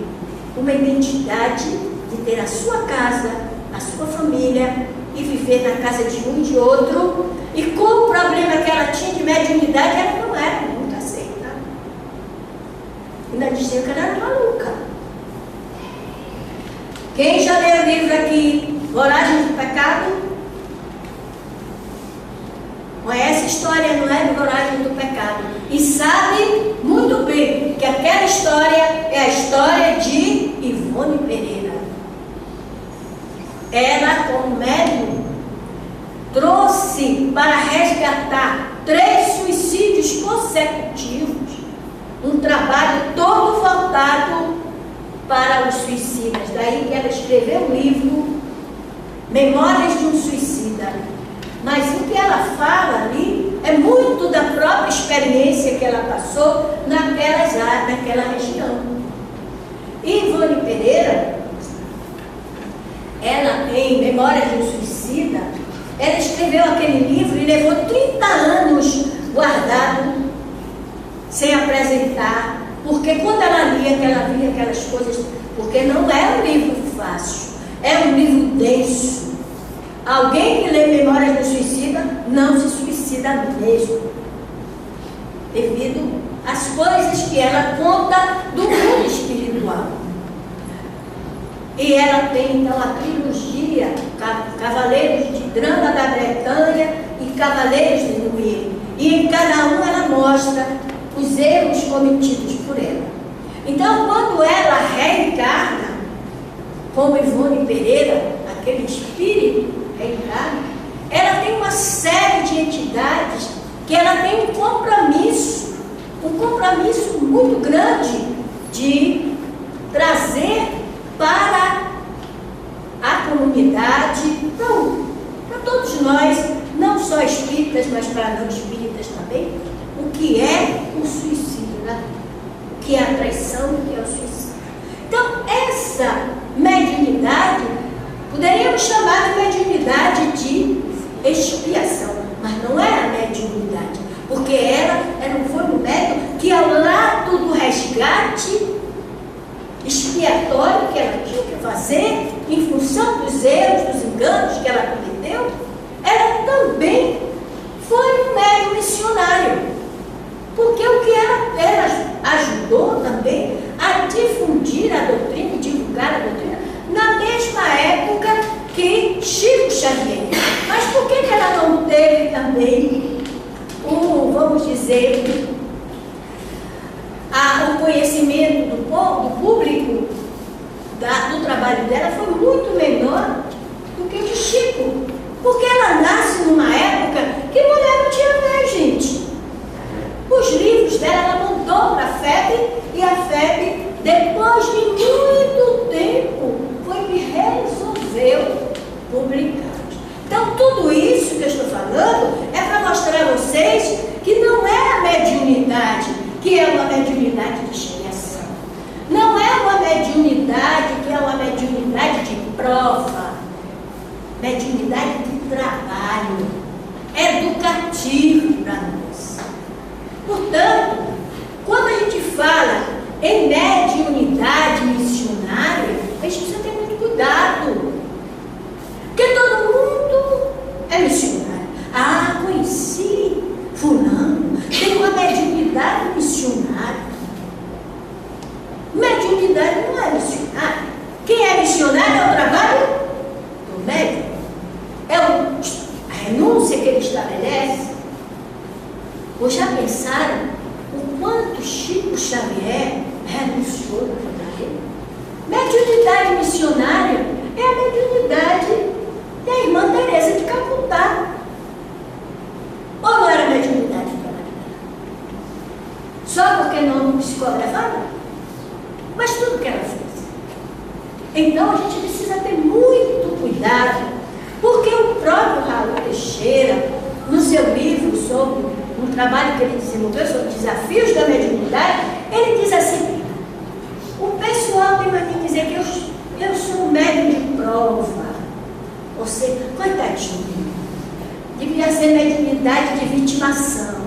Uma identidade de ter a sua casa, a sua família e viver na casa de um e de outro. E com o problema que ela tinha de mediunidade, ela não era muito aceita. Ainda diziam que ela era maluca. Quem já leu o livro aqui, Coragem do Pecado? Conhece a história, não é, de Coragem do Pecado? E sabe muito bem que aquela história é a história de Ivone Pereira. Ela, como médium, trouxe para resgatar 3 suicídios consecutivos, um trabalho todo voltado para os suicidas. Daí que ela escreveu o livro Memórias de um Suicida. Mas o que ela fala ali é muito da própria experiência que ela passou naquela região. E Ivone Pereira, ela em Memórias de um Suicida, Ela escreveu aquele livro e levou 30 anos guardado, sem apresentar, porque quando ela lia, que ela via aquelas coisas, porque não é um livro fácil, é um livro denso. Alguém que lê Memórias do Suicida não se suicida mesmo, devido às coisas que ela conta do mundo espiritual. E ela tem então a trilogia Cavaleiros de Drama da Bretanha e Cavaleiros de Nuir. E em cada um ela mostra os erros cometidos por ela. Então, quando ela reencarna, como Ivone Pereira, aquele espírito reencarna, ela tem uma série de entidades que ela tem um compromisso muito grande de trazer para a comunidade, para todos nós, não só espíritas, mas para não espíritas também, o que é o suicídio, né? O que é a traição, o que é o suicídio. Então, essa mediunidade, poderíamos chamar de mediunidade de expiação, mas não é a mediunidade, porque ela não foi um médium que, ao lado do resgate expiatório que ela tinha que fazer, em função dos erros, dos enganos que ela cometeu, ela também foi um médium missionário, porque o que ela ajudou também a difundir a doutrina, divulgar a doutrina, na mesma época que Chico Xavier. Mas por que ela não teve também vamos dizer, o conhecimento do público do trabalho dela foi muito menor do que o de Chico? Porque ela nasce numa época que mulher não tinha fé, gente. Os livros dela, ela mandou para a FEB, e a FEB, depois de muito tempo, foi que resolveu publicar. Então, tudo isso que eu estou falando é para mostrar a vocês que não é a mediunidade, que é uma mediunidade de expiação. Não é uma mediunidade que é uma mediunidade de prova, mediunidade de trabalho, educativo para nós. Portanto, quando a gente fala em mediunidade missionária, a gente precisa ter muito cuidado, porque todo mundo é missionário. Ah, conheci fulano, tem uma mediunidade missionária. Mediunidade não é missionária. Quem é missionário é o trabalho do médium, é a renúncia que ele estabelece. Ou já pensaram o quanto Chico Xavier renunciou na vida dele? Mediunidade missionária é a mediunidade da irmã Teresa de Calcutá. Ou não era mediunidade dela? Só porque não psicografava? Mas tudo que ela fez. Então a gente precisa ter muito cuidado, porque o próprio Raul Teixeira, no seu livro sobre um trabalho que ele desenvolveu sobre desafios da mediunidade, ele diz assim: o pessoal tem mania de dizer que eu sou um médium de prova. Ou seja, coitadinho, devia ser mediunidade de vitimação,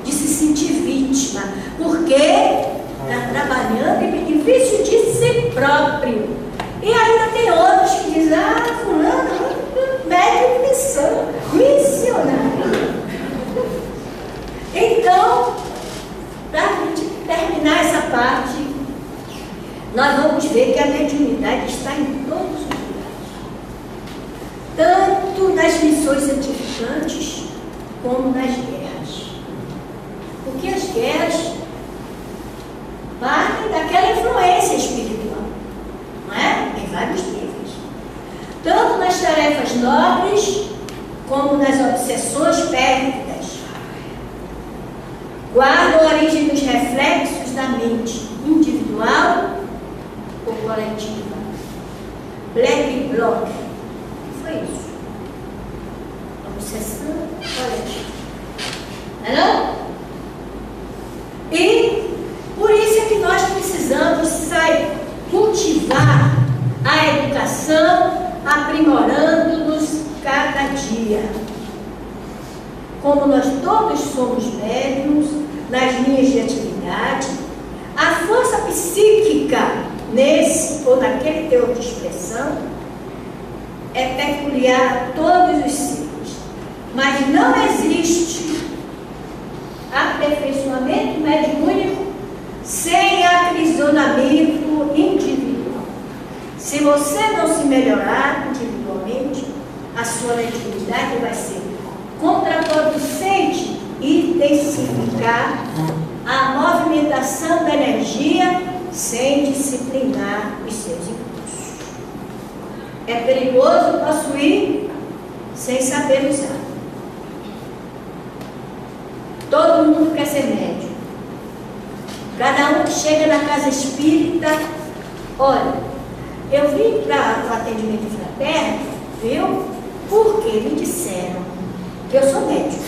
de se sentir vítima, porque está trabalhando em vício de si próprio. E ainda tem outros que dizem: ah, fulano, médium de missão, missionário. Então, para a gente terminar essa parte, nós vamos ver que a mediunidade está em todos os lugares, tanto nas missões santificantes como nas guerras. Porque as guerras partem daquela influência espiritual, não é? Em vários níveis. Tanto nas tarefas nobres como nas obsessões pérfidas. Guarda a origem dos reflexos da mente individual ou coletiva. Black Bloc. O que foi isso? Obsessão coletiva. Não é não? E por isso é que nós precisamos cultivar a educação, aprimorando-nos cada dia. energia. Como nós todos somos médiums, nas linhas de atividade, a força psíquica nesse ou naquele teor de expressão é peculiar a todos os seres, mas não existe aperfeiçoamento mediúnico sem aprisionamento individual. Se você não se melhorar individualmente, a sua mediunidade vai ser contraproducente e intensificar a movimentação da energia sem disciplinar os seus impulsos. É perigoso possuir sem saber usar. Todo mundo quer ser médium. Cada um que chega na casa espírita, olha, eu vim para o atendimento fraterno, viu? Porque me disseram que eu sou médium.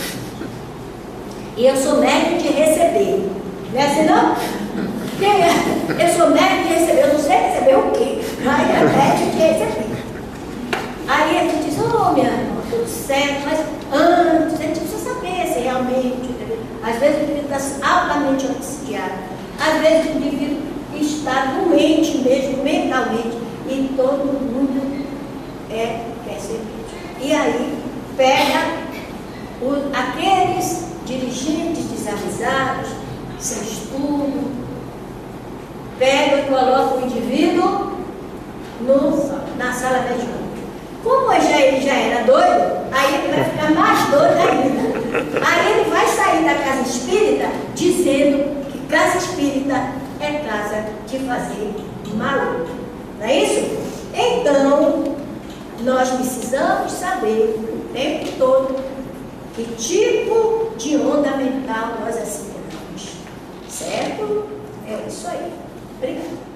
E eu sou médium de receber. Não é assim não? Eu sou médium de receber. Eu não sei receber o quê, mas é médium de receber. Aí a gente diz, minha irmã, tudo certo, mas antes a gente precisa saber se realmente, às vezes o indivíduo está altamente obsidiado, às vezes o indivíduo está doente mesmo, mentalmente, e todo mundo quer ser médium. E aí pega aqueles dirigentes desavisados, sem estudo, pega e coloca o indivíduo na sala mediúnica. Como ele já era doido, aí ele vai ficar mais doido ainda. Aí ele vai sair da casa espírita dizendo que casa espírita é casa de fazer maluco. Não é isso? Então, nós precisamos saber o tempo todo que tipo de onda mental nós assimilamos. Certo? É isso aí. Obrigada.